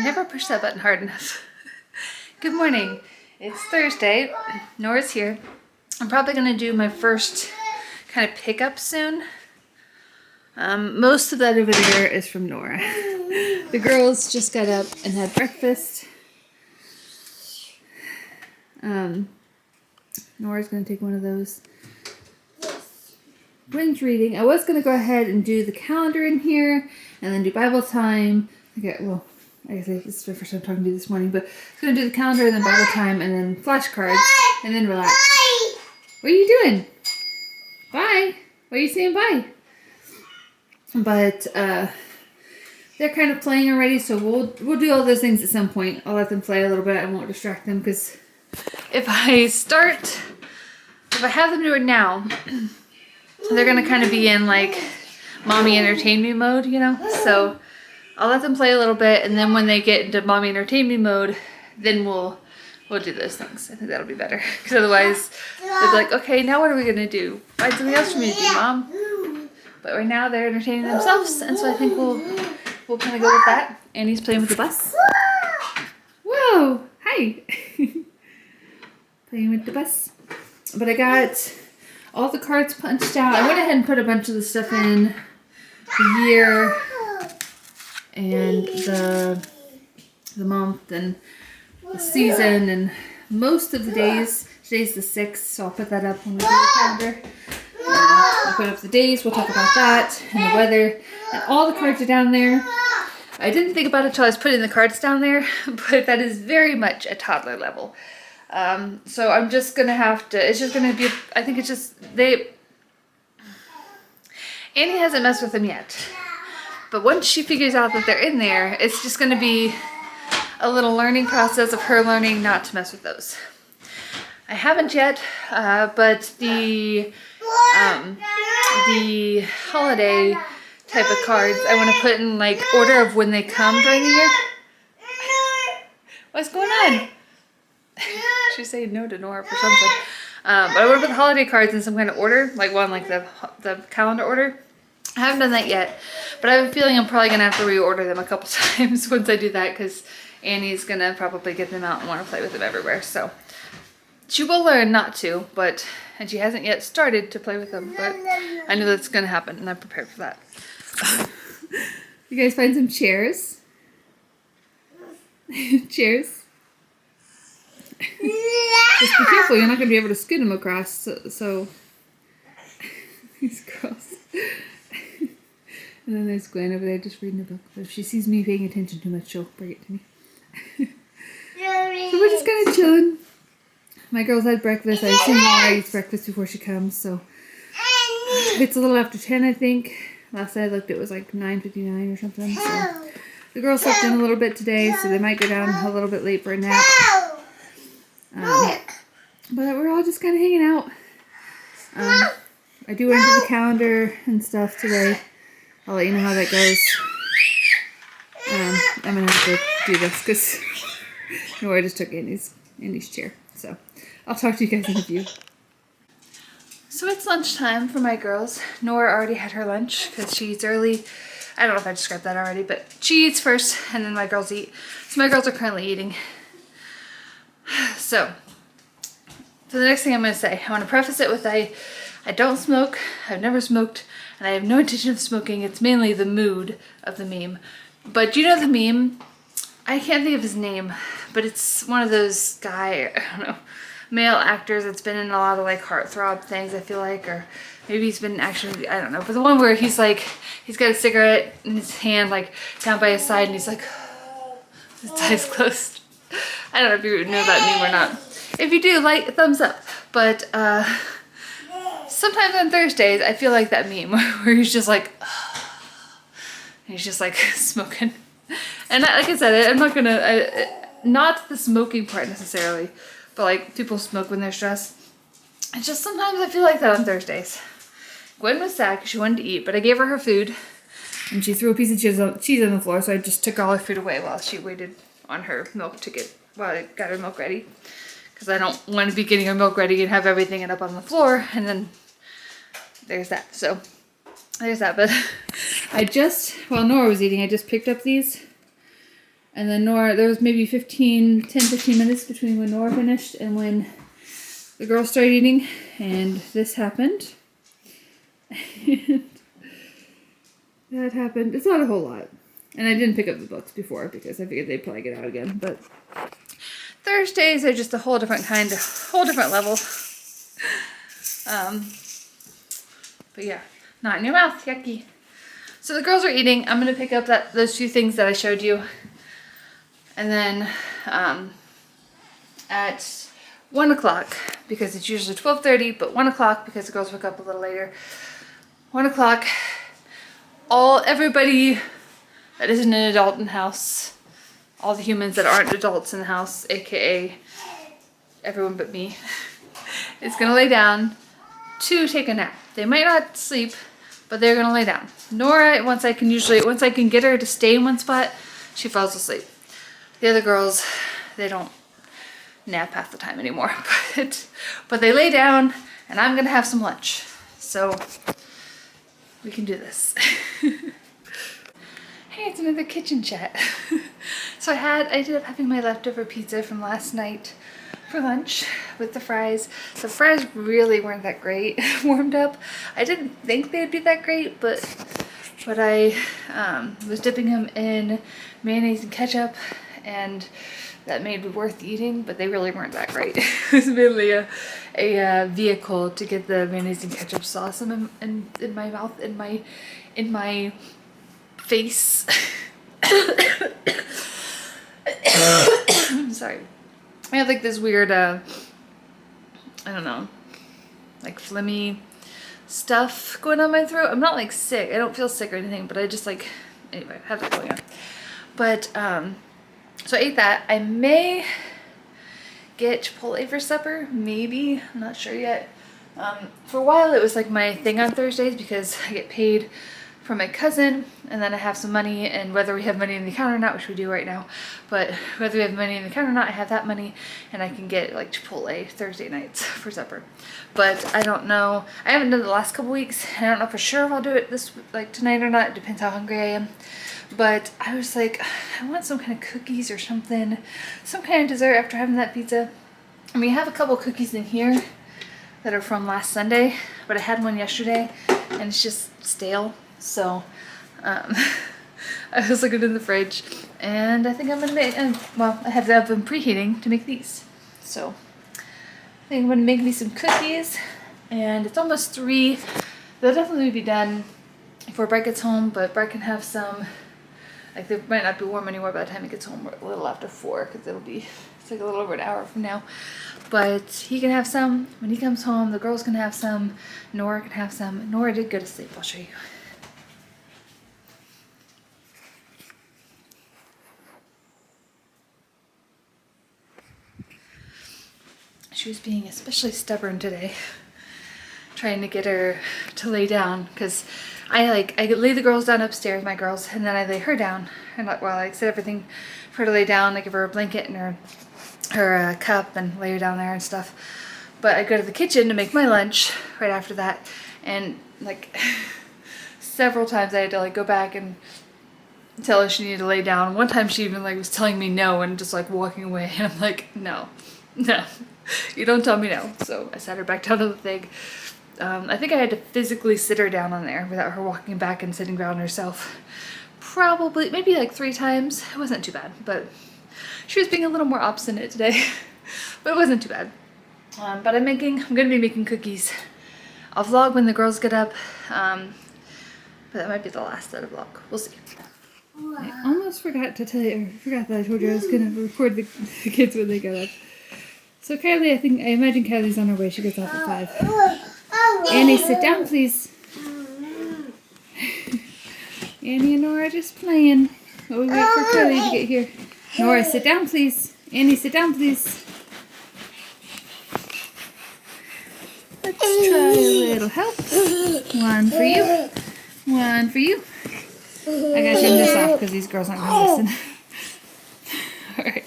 never push that button hard enough. Good morning. It's Thursday. Nora's here. I'm probably going to do my first kind of pickup soon. Most of that over there is from Nora. The girls just got up and had breakfast. Nora's going to take one of those. When's reading? I was going to go ahead and do the calendar in here and then do Bible time. Okay, well, I guess this is the first time I'm talking to you this morning, but I'm going to do the calendar and then Bible time and then flashcards and then relax. What are you doing? Bye. Why are you saying bye? But they're kind of playing already, so we'll do all those things at some point. I'll let them play a little bit. I won't distract them because if I have them do it now, they're gonna kind of be in like mommy entertain me mode, you know? So I'll let them play a little bit, and then when they get into mommy entertain me mode, then we'll do those things. I think that'll be better, because otherwise they'll be like, okay, now what are we gonna do? Find something else for me to do, Mom. But right now they're entertaining themselves, and so I think we'll kind of go with that. Annie's playing with the bus. Whoa, hi. Playing with the bus. But I got all the cards punched out. I went ahead and put a bunch of the stuff in, the year and the month and the season and most of the days. Today's the 6th, so I'll put that up when we do the calendar. I'll put up the days, we'll talk about that, and the weather, and all the cards are down there. I didn't think about it until I was putting the cards down there, but that is very much a toddler level. So I'm just gonna have to, it's just gonna be, I think it's just, Annie hasn't messed with them yet. But once she figures out that they're in there, it's just gonna be a little learning process of her learning not to mess with those. I haven't yet, but the holiday type of cards I want to put in like order of when they come during the year. What's going on? She's saying no to Nora for something. But I want to put the holiday cards in some kind of order, like the calendar order. I haven't done that yet, but I have a feeling I'm probably gonna have to reorder them a couple times once I do that, because Annie's gonna probably get them out and want to play with them everywhere. So she will learn not to, and she hasn't yet started to play with them, but I know that's gonna happen, and I'm prepared for that. You guys find some chairs? Chairs? Just be careful, you're not gonna be able to scoot them across, so. These girls. And then there's Gwen over there just reading a book. But if she sees me paying attention too much, she'll bring it to me. So we're just kind of chilling. My girls had breakfast. I assume Laura eats breakfast before she comes, so it's a little after 10, I think. Last I looked, it was like 9:59 or something. So the girls slept in a little bit today, so they might go down a little bit late for a nap. But we're all just kind of hanging out. I do want to do the calendar and stuff today. I'll let you know how that goes. I'm gonna have to do this because Nora just took Andy's chair. So I'll talk to you guys in a few. So it's lunchtime for my girls. Nora already had her lunch because she eats early. I don't know if I described that already, but she eats first and then my girls eat. So my girls are currently eating. So for the next thing I'm going to say, I want to preface it with I don't smoke. I've never smoked, and I have no intention of smoking. It's mainly the mood of the meme. But you know the meme? I can't think of his name, but it's one of those I don't know, male actors that's been in a lot of like heartthrob things, I feel like, or maybe he's been actually, I don't know, but the one where he's got a cigarette in his hand, like down by his side, and he's like, his eyes closed. I don't know if you know that meme or not. If you do, like, thumbs up. But sometimes on Thursdays, I feel like that meme where he's just like, he's just like smoking. And like I said, I'm not gonna, not the smoking part necessarily, but like people smoke when they're stressed. It's just sometimes I feel like that on Thursdays. Gwen was sad because she wanted to eat, but I gave her food and she threw a piece of cheese on the floor, so I just took all her food away while she waited on her milk while I got her milk ready. Because I don't want to be getting her milk ready and have everything end up on the floor, and then there's that. So there's that. But while Nora was eating, I just picked up these And then Nora, there was maybe 10, 15 minutes between when Nora finished and when the girls started eating. And this happened. That happened. It's not a whole lot. And I didn't pick up the books before because I figured they'd probably get out again. But Thursdays are just a whole different kind, a whole different level. But yeah, not in your mouth, yucky. So the girls are eating. I'm gonna pick up those few things that I showed you, and then at 1 o'clock, because it's usually 12:30, but 1 o'clock because the girls wake up a little later. 1 o'clock, everybody that isn't an adult in the house, all the humans that aren't adults in the house, aka everyone but me, is gonna lay down to take a nap. They might not sleep, but they're gonna lay down. Nora, once I can get her to stay in one spot, she falls asleep. The other girls, they don't nap half the time anymore, but they lay down, and I'm gonna have some lunch. So we can do this. Hey, it's another kitchen chat. So I ended up having my leftover pizza from last night for lunch with the fries. The fries really weren't that great warmed up. I didn't think they'd be that great, but I was dipping them in mayonnaise and ketchup, and that made it worth eating, but they really weren't that great. It was mainly a vehicle to get the mayonnaise and ketchup sauce in my mouth, in my face. I'm sorry. I have like this weird, I don't know, like phlegmy stuff going on my throat. I'm not like sick. I don't feel sick or anything, but I just like, anyway, I have that going on. But, so I ate that. I may get Chipotle for supper, maybe. I'm not sure yet. For a while it was like my thing on Thursdays because I get paid from my cousin, and then I have some money, and whether we have money in the account or not, which we do right now, but whether we have money in the account or not, I have that money, and I can get like Chipotle Thursday nights for supper. But I don't know, I haven't done it the last couple weeks, and I don't know for sure if I'll do it tonight or not. It depends how hungry I am. But I was like, I want some kind of cookies or something, some kind of dessert after having that pizza. I mean, I have a couple cookies in here that are from last Sunday, but I had one yesterday, and it's just stale. So I was looking in the fridge, and I think I'm gonna make, well, I have the oven preheating to make these. So I think I'm gonna make me some cookies, and it's almost 3. They'll definitely be done before Brett gets home, but Brett can have some, like they might not be warm anymore by the time he gets home, a little after 4, because it's like a little over an hour from now. But he can have some when he comes home. The girls can have some. Nora can have some. Nora did go to sleep. I'll show you. She was being especially stubborn today, trying to get her to lay down, because I lay the girls down upstairs, my girls, and then I lay her down, and while I set everything for her to lay down, I give her a blanket and her cup and lay her down there and stuff. But I go to the kitchen to make my lunch right after that, and like several times I had to like go back and tell her she needed to lay down. One time she even like was telling me no and just like walking away, and I'm like, no, you don't tell me no. So I sat her back down on the thing. I think I had to physically sit her down on there without her walking back and sitting down herself. Probably, maybe like 3 times. It wasn't too bad, but she was being a little more obstinate today, but it wasn't too bad. But I'm gonna be making cookies. I'll vlog when the girls get up, but that might be the last that I vlog. We'll see. I almost forgot to tell you, that I told you I was gonna record the kids when they get up. So Kylie, I imagine Kylie's on her way. She gets off at 5. Annie, sit down, please. Annie and Nora just playing while we wait for Kylie to get here. Nora, sit down, please. Annie, sit down, please. Let's try a little help. 1 for you. 1 for you. I gotta turn this off because these girls aren't gonna listen. Alright.